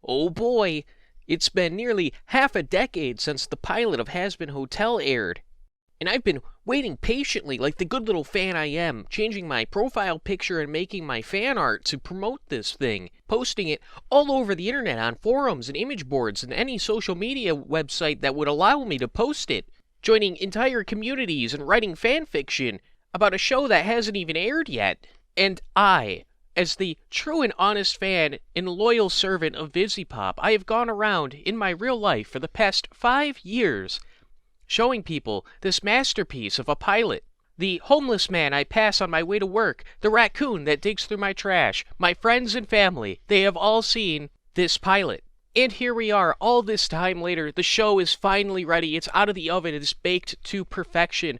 Oh boy, it's been nearly half a decade since the pilot of Hazbin Hotel aired, and I've been waiting patiently like the good little fan I am, changing my profile picture and making my fan art to promote this thing, posting it all over the internet on forums and image boards and any social media website that would allow me to post it, joining entire communities and writing fan fiction about a show that hasn't even aired yet. And I, as the true and honest fan and loyal servant of VisiPop, I have gone around in my real life for the past 5 years, showing people this masterpiece of a pilot. The homeless man I pass on my way to work, the raccoon that digs through my trash, my friends and family, they have all seen this pilot. And here we are, all this time later, the show is finally ready, it's out of the oven, it is baked to perfection.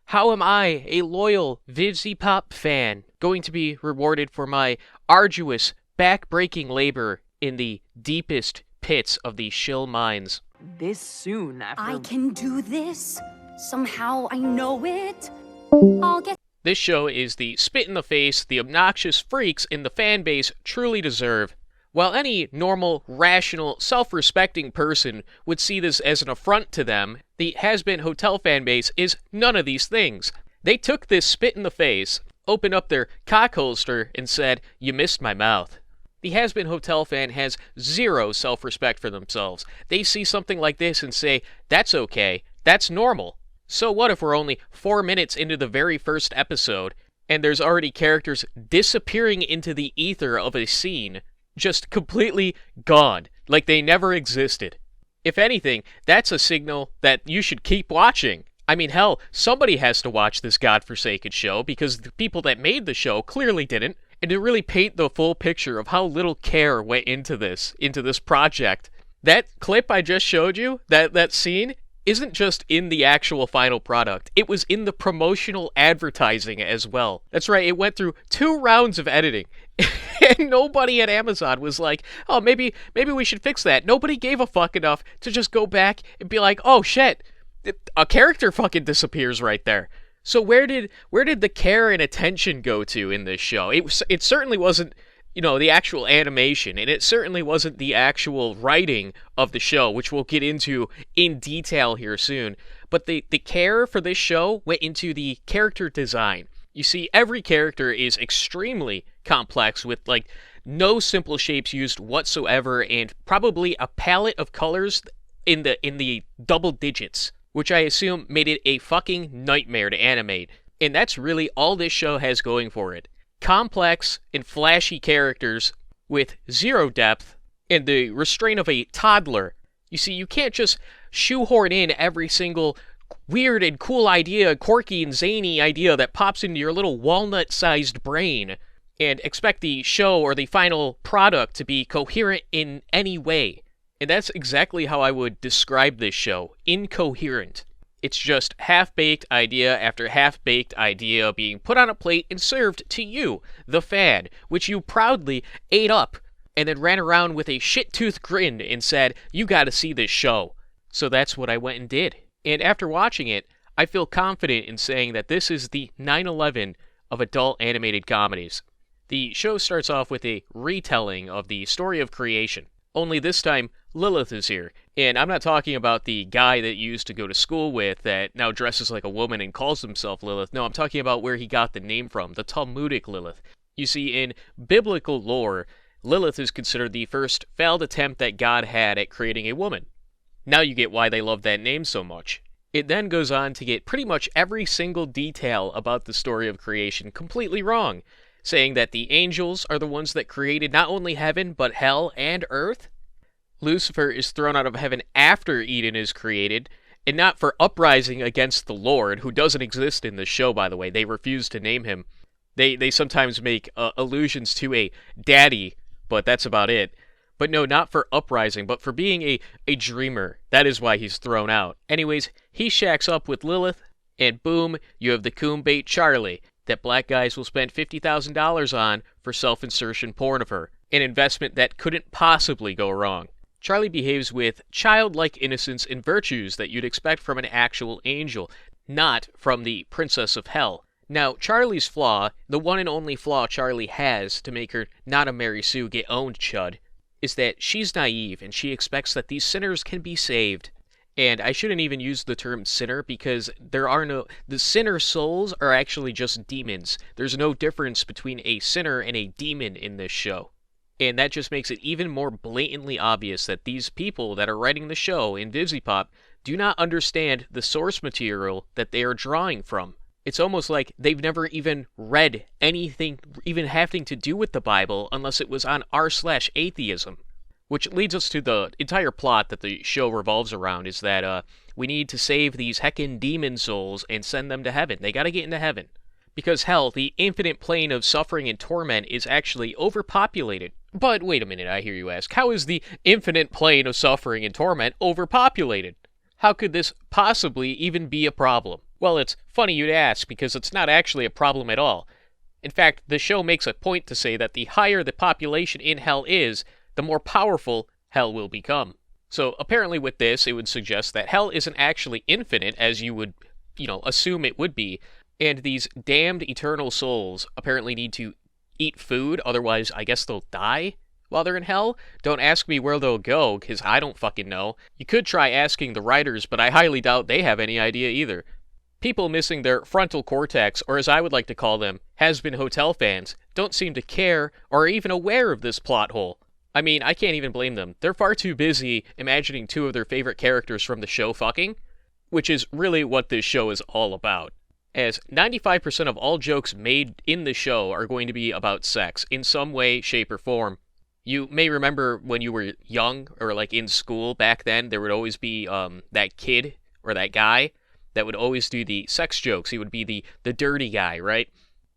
How am I, a loyal VisiPop fan, going to be rewarded for my arduous, back-breaking labor in the deepest pits of the shill mines? This soon after... I can do this. Somehow I know it. I'll get... This show is the spit in the face the obnoxious freaks in the fan base truly deserve. While any normal, rational, self-respecting person would see this as an affront to them, the Hazbin Hotel fan base is none of these things. They took this spit in the face, opened up their cock holster, and said, "You missed my mouth." The Hazbin Hotel fan has zero self-respect for themselves. They see something like this and say, "That's okay, that's normal." So what if we're only 4 minutes into the very first episode, and there's already characters disappearing into the ether of a scene, just completely gone, like they never existed? If anything, that's a signal that you should keep watching. I mean, hell, somebody has to watch this godforsaken show, because the people that made the show clearly didn't. And to really paint the full picture of how little care went into this project, that clip I just showed you, that scene, isn't just in the actual final product. It was in the promotional advertising as well. That's right, it went through 2 rounds of editing. And nobody at Amazon was like, "Oh, maybe we should fix that." Nobody gave a fuck enough to just go back and be like, "Oh shit, a character fucking disappears right there." So where did the care and attention go to in this show? It certainly wasn't, the actual animation, and it certainly wasn't the actual writing of the show, which we'll get into in detail here soon. But the care for this show went into the character design. You see, every character is extremely complex with, no simple shapes used whatsoever, and probably a palette of colors in the double digits, which I assume made it a fucking nightmare to animate. And that's really all this show has going for it. Complex and flashy characters with zero depth and the restraint of a toddler. You see, you can't just shoehorn in every single weird and cool idea, quirky and zany idea that pops into your little walnut-sized brain and expect the show or the final product to be coherent in any way. And that's exactly how I would describe this show. Incoherent. It's just half-baked idea after half-baked idea being put on a plate and served to you, the fan, which you proudly ate up, and then ran around with a shit-toothed grin and said, "You gotta see this show." So that's what I went and did. And after watching it, I feel confident in saying that this is the 9/11 of adult animated comedies. The show starts off with a retelling of the story of creation. Only this time, Lilith is here. And I'm not talking about the guy that you used to go to school with that now dresses like a woman and calls himself Lilith. No, I'm talking about where he got the name from, the Talmudic Lilith. You see, in biblical lore, Lilith is considered the first failed attempt that God had at creating a woman. Now you get why they love that name so much. It then goes on to get pretty much every single detail about the story of creation completely wrong, saying that the angels are the ones that created not only heaven, but hell and earth. Lucifer is thrown out of heaven after Eden is created, and not for uprising against the Lord, who doesn't exist in this show, by the way. They refuse to name him. They sometimes make allusions to a daddy, but that's about it. But no, not for uprising, but for being a dreamer. That is why he's thrown out. Anyways, he shacks up with Lilith, and boom, you have the coon bait Charlie, that black guys will spend $50,000 on for self-insertion porn of her. An investment that couldn't possibly go wrong. Charlie behaves with childlike innocence and virtues that you'd expect from an actual angel, not from the Princess of Hell. Now, Charlie's flaw, the one and only flaw Charlie has to make her not a Mary Sue get owned chud, is that she's naive and she expects that these sinners can be saved. And I shouldn't even use the term sinner because the sinner souls are actually just demons. There's no difference between a sinner and a demon in this show. And that just makes it even more blatantly obvious that these people that are writing the show in VivziePop do not understand the source material that they are drawing from. It's almost like they've never even read anything even having to do with the Bible unless it was on r/atheism. Which leads us to the entire plot that the show revolves around, is that we need to save these heckin' demon souls and send them to heaven. They gotta get into heaven. Because hell, the infinite plane of suffering and torment, is actually overpopulated. But wait a minute, I hear you ask. How is the infinite plane of suffering and torment overpopulated? How could this possibly even be a problem? Well, it's funny you'd ask, because it's not actually a problem at all. In fact, the show makes a point to say that the higher the population in hell is, the more powerful hell will become. So apparently with this, it would suggest that hell isn't actually infinite, as you would, assume it would be, and these damned eternal souls apparently need to eat food, otherwise I guess they'll die while they're in hell. Don't ask me where they'll go, because I don't fucking know. You could try asking the writers, but I highly doubt they have any idea either. People missing their frontal cortex, or as I would like to call them, Hazbin Hotel fans, don't seem to care or are even aware of this plot hole. I mean, I can't even blame them. They're far too busy imagining two of their favorite characters from the show fucking, which is really what this show is all about. As 95% of all jokes made in the show are going to be about sex, in some way, shape, or form. You may remember when you were young, or like in school back then, there would always be that kid, or that guy, that would always do the sex jokes. He would be the dirty guy, right?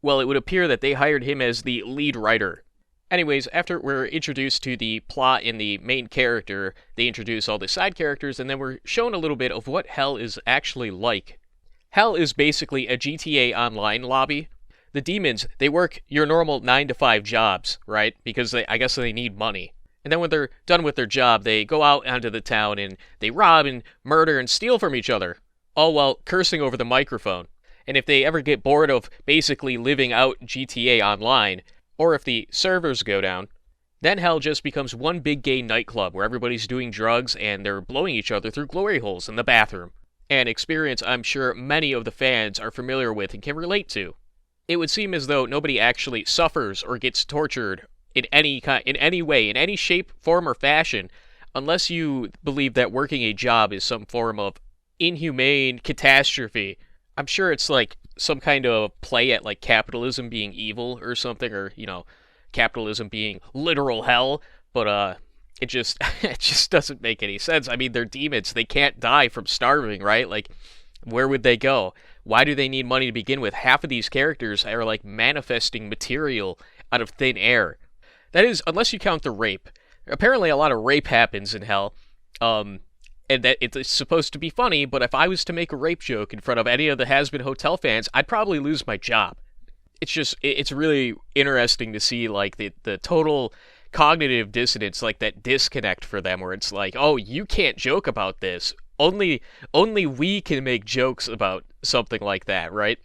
Well, it would appear that they hired him as the lead writer. Anyways, after we're introduced to the plot and the main character, they introduce all the side characters, and then we're shown a little bit of what hell is actually like. Hell is basically a GTA Online lobby. The demons, they work your normal 9-to-5 jobs, right? Because I guess they need money. And then when they're done with their job, they go out onto the town and they rob and murder and steal from each other, all while cursing over the microphone. And if they ever get bored of basically living out GTA Online, or if the servers go down, then hell just becomes one big gay nightclub where everybody's doing drugs and they're blowing each other through glory holes in the bathroom. An experience I'm sure many of the fans are familiar with and can relate to. It would seem as though nobody actually suffers or gets tortured in any way, in any shape, form, or fashion, unless you believe that working a job is some form of inhumane catastrophe. I'm sure it's like some kind of play at like capitalism being evil or something, or capitalism being literal hell, but it just doesn't make any sense. I mean, they're demons. They can't die from starving, right? Like, where would they go? Why do they need money to begin with? Half of these characters are like manifesting material out of thin air. That is, unless you count the rape. Apparently a lot of rape happens in hell. And that it's supposed to be funny, but if I was to make a rape joke in front of any of the Hazbin Hotel fans, I'd probably lose my job. It's really interesting to see, like, the total cognitive dissonance, like, that disconnect for them, where it's like, oh, you can't joke about this. Only we can make jokes about something like that, right?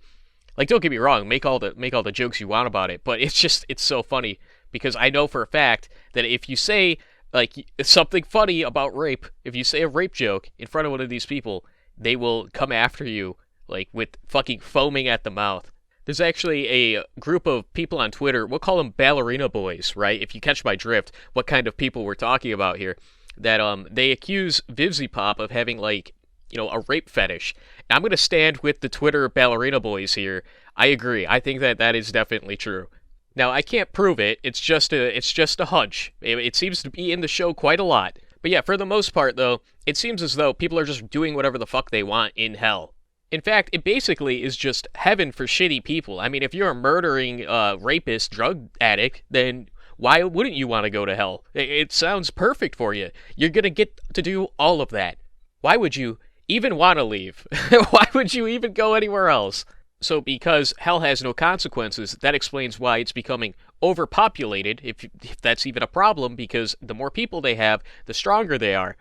Like, don't get me wrong, make all the jokes you want about it, but it's so funny, because I know for a fact that if you say like something funny about rape, if you say a rape joke in front of one of these people, they will come after you like with fucking foaming at the mouth. There's actually a group of people on Twitter, we'll call them ballerina boys, right? If you catch my drift, what kind of people we're talking about here, that they accuse VivziePop of having like, a rape fetish. And I'm going to stand with the Twitter ballerina boys here. I agree. I think that is definitely true. Now, I can't prove it. It's just a hunch. It seems to be in the show quite a lot. But yeah, for the most part, though, it seems as though people are just doing whatever the fuck they want in hell. In fact, it basically is just heaven for shitty people. I mean, if you're a murdering, rapist, drug addict, then why wouldn't you want to go to hell? It sounds perfect for you. You're gonna get to do all of that. Why would you even want to leave? Why would you even go anywhere else? So because hell has no consequences, that explains why it's becoming overpopulated, if that's even a problem, because the more people they have, the stronger they are.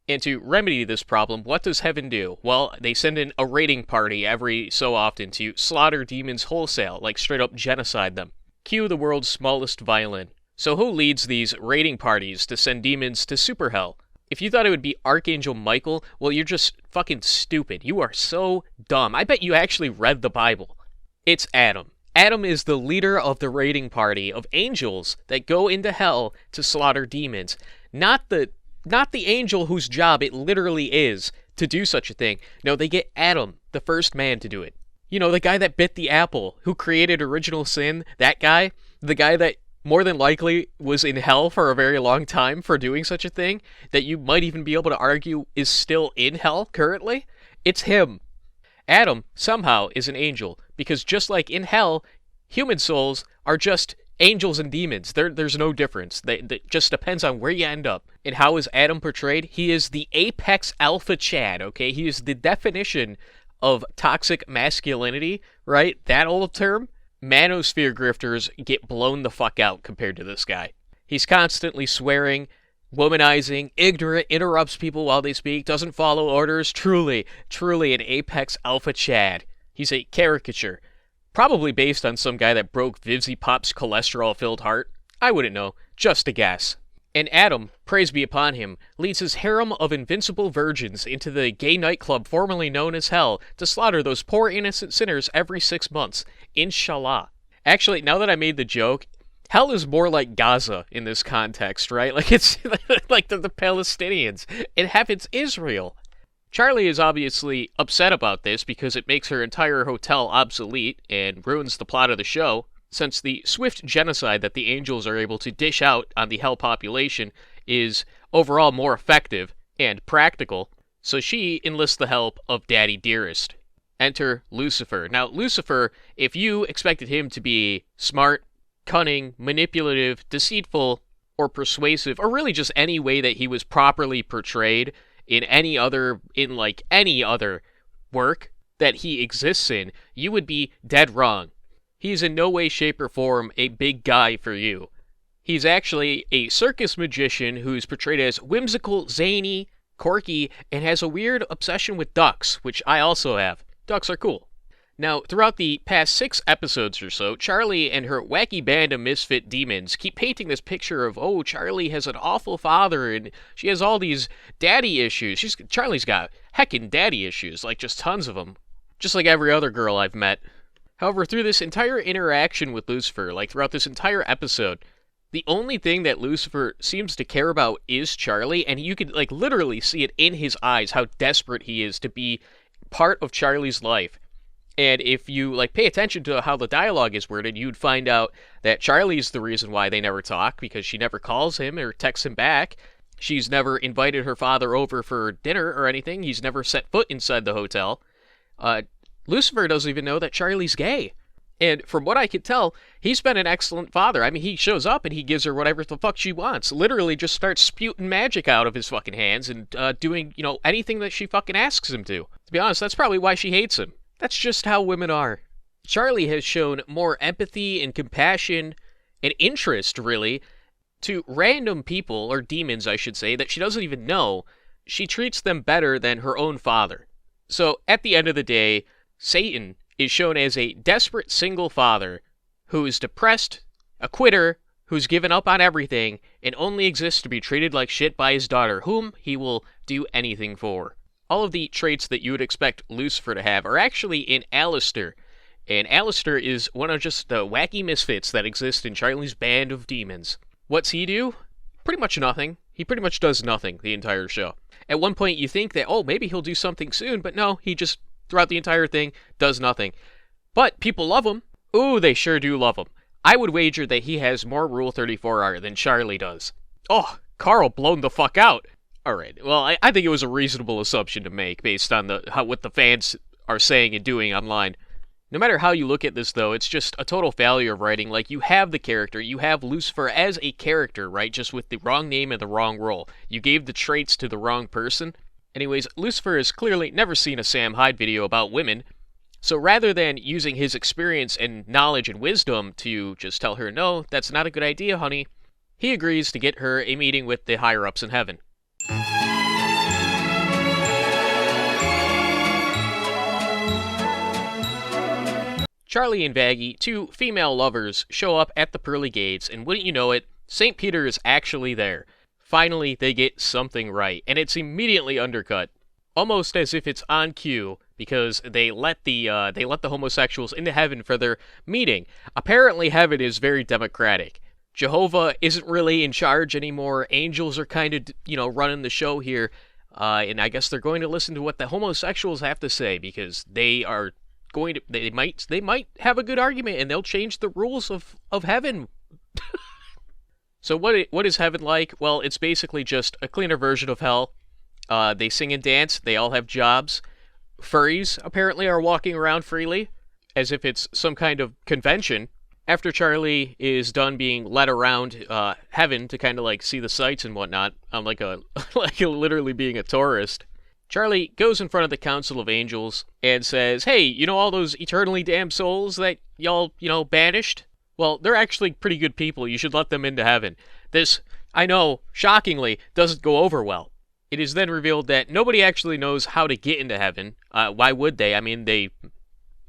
And to remedy this problem, what does heaven do? Well, they send in a raiding party every so often to slaughter demons wholesale, like straight up genocide them. Cue the world's smallest violin. So who leads these raiding parties to send demons to super hell? If you thought it would be Archangel Michael, well, you're just fucking stupid. You are so dumb. I bet you actually read the Bible. It's Adam. Adam is the leader of the raiding party of angels that go into hell to slaughter demons. Not the angel whose job it literally is to do such a thing. No, they get Adam, the first man, to do it. You know, the guy that bit the apple, who created original sin, that guy, the guy that more than likely was in hell for a very long time for doing such a thing, that you might even be able to argue is still in hell currently. It's him. Adam, somehow, is an angel, because just like in hell, human souls are just angels and demons. There's no difference. That just depends on where you end up. And how is Adam portrayed? He is the apex alpha Chad, okay? He is the definition of toxic masculinity, right? That old term. Manosphere grifters get blown the fuck out compared to this guy. He's constantly swearing, womanizing, ignorant, interrupts people while they speak, doesn't follow orders. Truly an apex alpha Chad. He's a caricature. Probably based on some guy that broke Vivzy Pop's cholesterol-filled heart. I wouldn't know. Just a guess. And Adam, praise be upon him, leads his harem of invincible virgins into the gay nightclub formerly known as Hell to slaughter those poor innocent sinners every 6 months. Inshallah. Actually, now that I made the joke, Hell is more like Gaza in this context, right? Like it's like the Palestinians. In heaven's Israel. Charlie is obviously upset about this because it makes her entire hotel obsolete and ruins the plot of the show, since the swift genocide that the angels are able to dish out on the hell population is overall more effective and practical, so she enlists the help of Daddy Dearest. Enter Lucifer. Now, Lucifer, if you expected him to be smart, cunning, manipulative, deceitful, or persuasive, or really just any way that he was properly portrayed in any other work that he exists in, you would be dead wrong. He's in no way, shape, or form a big guy for you. He's actually a circus magician who's portrayed as whimsical, zany, quirky, and has a weird obsession with ducks, which I also have. Ducks are cool. Now, throughout the past 6 episodes or so, Charlie and her wacky band of misfit demons keep painting this picture of, oh, Charlie has an awful father, and she has all these daddy issues. Charlie's got heckin' daddy issues, like just tons of them. Just like every other girl I've met. However, through this entire interaction with Lucifer, like throughout this entire episode, the only thing that Lucifer seems to care about is Charlie, and you could like literally see it in his eyes how desperate he is to be part of Charlie's life. And if you like pay attention to how the dialogue is worded, you'd find out that Charlie's the reason why they never talk, because she never calls him or texts him back. She's never invited her father over for dinner or anything. He's never set foot inside the hotel. Lucifer doesn't even know that Charlie's gay. And from what I could tell, he's been an excellent father. I mean, he shows up and he gives her whatever the fuck she wants. Literally just starts spewing magic out of his fucking hands and doing, anything that she fucking asks him to. To be honest, that's probably why she hates him. That's just how women are. Charlie has shown more empathy and compassion and interest, really, to random people, or demons, I should say, that she doesn't even know. She treats them better than her own father. So, at the end of the day, Satan is shown as a desperate single father who is depressed, a quitter, who's given up on everything, and only exists to be treated like shit by his daughter, whom he will do anything for. All of the traits that you would expect Lucifer to have are actually in Alistair, and Alistair is one of just the wacky misfits that exist in Charlie's band of demons. What's he do? Pretty much nothing. He pretty much does nothing the entire show. At one point you think that, oh, maybe he'll do something soon, but no, he just, throughout the entire thing, does nothing. But people love him. Ooh, they sure do love him. I would wager that he has more Rule 34 art than Charlie does. Oh, Carl blown the fuck out. Alright, well, I think it was a reasonable assumption to make based on what the fans are saying and doing online. No matter how you look at this, though, it's just a total failure of writing. Like, you have the character, you have Lucifer as a character, right? Just with the wrong name and the wrong role. You gave the traits to the wrong person. Anyways, Lucifer has clearly never seen a Sam Hyde video about women, so rather than using his experience and knowledge and wisdom to just tell her, no, that's not a good idea, honey, he agrees to get her a meeting with the higher-ups in heaven. Charlie and Vaggie, 2 female lovers, show up at the pearly gates, and wouldn't you know it, St. Peter is actually there. Finally, they get something right, and it's immediately undercut, almost as if it's on cue, because they let the homosexuals into heaven for their meeting. Apparently, heaven is very democratic. Jehovah isn't really in charge anymore. Angels are kind of, running the show here, and I guess they're going to listen to what the homosexuals have to say, because they might have a good argument, and they'll change the rules of heaven. So what is heaven like? Well, it's basically just a cleaner version of hell. They sing and dance. They all have jobs. Furries apparently are walking around freely, as if it's some kind of convention. After Charlie is done being led around heaven to kind of like see the sights and whatnot, like literally being a tourist, Charlie goes in front of the Council of Angels and says, "Hey, all those eternally damned souls that y'all, banished? Well, they're actually pretty good people. You should let them into heaven." This, I know, shockingly, doesn't go over well. It is then revealed that nobody actually knows how to get into heaven. Why would they? I mean, they,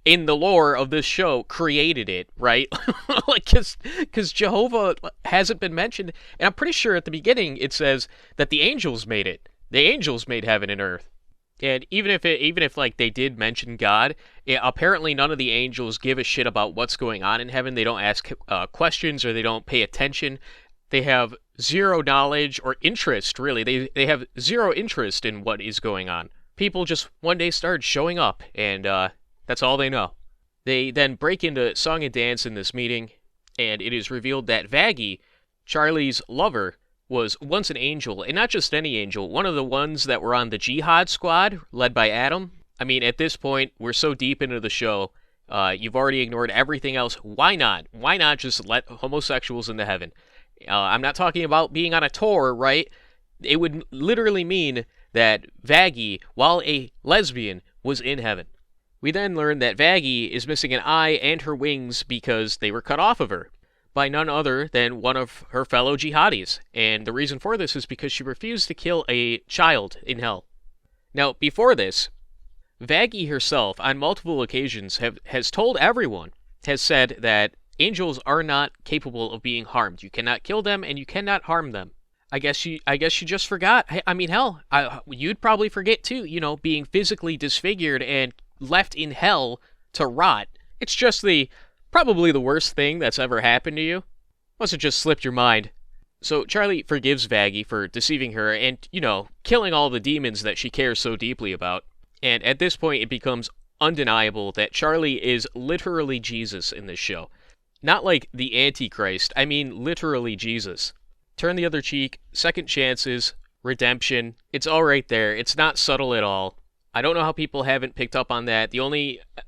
in the lore of this show, created it, right? Because Jehovah hasn't been mentioned. And I'm pretty sure at the beginning it says that the angels made it. The angels made heaven and earth. And even if they did mention God, apparently none of the angels give a shit about what's going on in heaven. They don't ask questions, or they don't pay attention. They have zero knowledge or interest, really. They have zero interest in what is going on. People just one day started showing up, and that's all they know. They then break into song and dance in this meeting, and it is revealed that Vaggie, Charlie's lover, was once an angel, and not just any angel, one of the ones that were on the Jihad squad, led by Adam. I mean, at this point, we're so deep into the show, you've already ignored everything else. Why not? Why not just let homosexuals into heaven? I'm not talking about being on a tour, right? It would literally mean that Vaggie, while a lesbian, was in heaven. We then learn that Vaggie is missing an eye and her wings because they were cut off of her by none other than one of her fellow jihadis, and the reason for this is because she refused to kill a child in hell. Now, before this, Vaggie herself, on multiple occasions, has told everyone, has said that angels are not capable of being harmed. You cannot kill them, and you cannot harm them. I guess she just forgot. I mean, hell, you'd probably forget too, being physically disfigured and left in hell to rot. It's just probably the worst thing that's ever happened to you. Must have just slipped your mind. So Charlie forgives Vaggie for deceiving her and, killing all the demons that she cares so deeply about. And at this point, it becomes undeniable that Charlie is literally Jesus in this show. Not like the Antichrist, I mean literally Jesus. Turn the other cheek, second chances, redemption. It's all right there. It's not subtle at all. I don't know how people haven't picked up on that.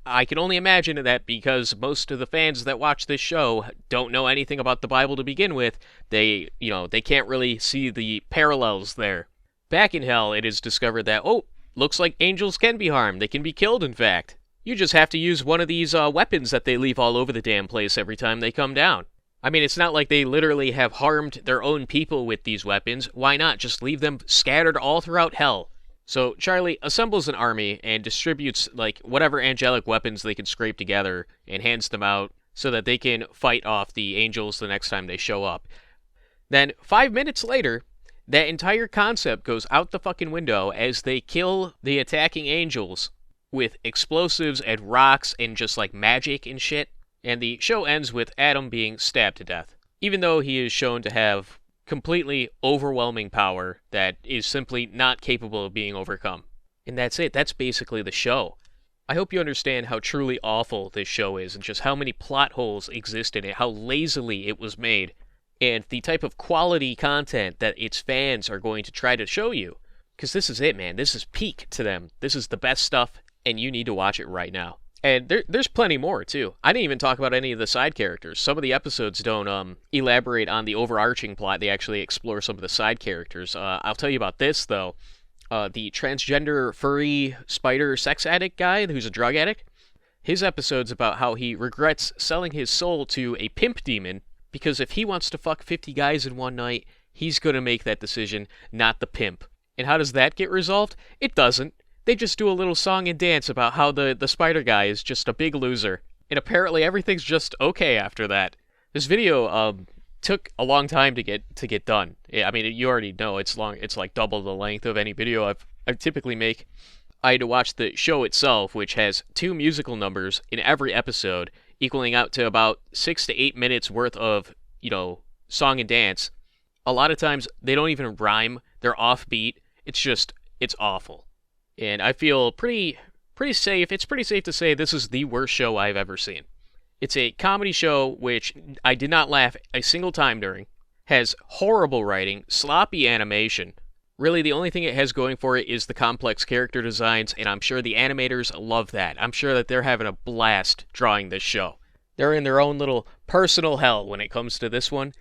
I can only imagine that because most of the fans that watch this show don't know anything about the Bible to begin with. They can't really see the parallels there. Back in hell, it is discovered that, looks like angels can be harmed. They can be killed, in fact. You just have to use one of these weapons that they leave all over the damn place every time they come down. I mean, it's not like they literally have harmed their own people with these weapons. Why not just leave them scattered all throughout hell? So Charlie assembles an army and distributes whatever angelic weapons they can scrape together and hands them out so that they can fight off the angels the next time they show up. Then 5 minutes later, that entire concept goes out the fucking window as they kill the attacking angels with explosives and rocks and just magic and shit. And the show ends with Adam being stabbed to death, even though he is shown to have completely overwhelming power that is simply not capable of being overcome. And that's it. That's basically the show. I hope you understand how truly awful this show is and just how many plot holes exist in it, how lazily it was made, and the type of quality content that its fans are going to try to show you. Because this is it, man. This is peak to them. This is the best stuff, and you need to watch it right now. And there's plenty more, too. I didn't even talk about any of the side characters. Some of the episodes don't elaborate on the overarching plot. They actually explore some of the side characters. I'll tell you about this, though. The transgender, furry, spider sex addict guy who's a drug addict. His episode's about how he regrets selling his soul to a pimp demon because if he wants to fuck 50 guys in one night, he's going to make that decision, not the pimp. And how does that get resolved? It doesn't. They just do a little song and dance about how the spider guy is just a big loser. And apparently everything's just okay after that. This video took a long time to get done. I mean, you already know it's long. It's like double the length of any video I typically make. I had to watch the show itself, which has 2 musical numbers in every episode, equaling out to about 6 to 8 minutes worth of, song and dance. A lot of times they don't even rhyme. They're offbeat. It's awful. And I feel pretty safe. It's pretty safe to say this is the worst show I've ever seen. It's a comedy show which I did not laugh a single time during. Has horrible writing, sloppy animation. Really, the only thing it has going for it is the complex character designs, and I'm sure the animators love that. I'm sure that they're having a blast drawing this show. They're in their own little personal hell when it comes to this one.